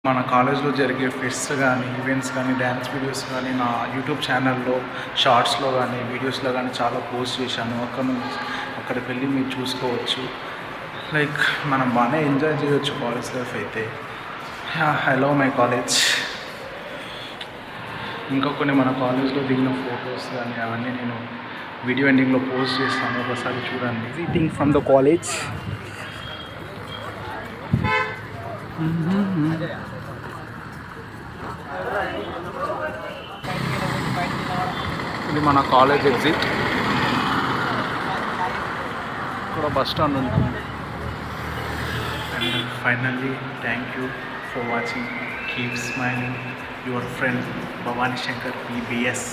మన కాలేజ్లో జరిగే ఫెస్ట్స్ కానీ ఈవెంట్స్ కానీ డ్యాన్స్ వీడియోస్ కానీ నా యూట్యూబ్ ఛానల్లో షార్ట్స్లో కానీ వీడియోస్లో కానీ చాలా పోస్ట్ చేశాను. అక్కడికి వెళ్ళి మీరు చూసుకోవచ్చు. లైక్ మనం బాగానే ఎంజాయ్ చేయొచ్చు కాలేజ్ లైఫ్ అయితే. I love my college. ఇంకా కొన్ని మన కాలేజ్లో దిగిన ఫొటోస్ కానీ అవన్నీ నేను వీడియో ఎండింగ్లో పోస్ట్ చేస్తాను, ఒకసారి చూడండి. Greeting from the college. ఇది మన కాలేజ్ ఎగ్జిట్. ఇక్కడ బస్ స్టాండ్ ఉంటుంది. And finally thank you for watching. Keep smiling. Your friend Bhavani Shankar PBS.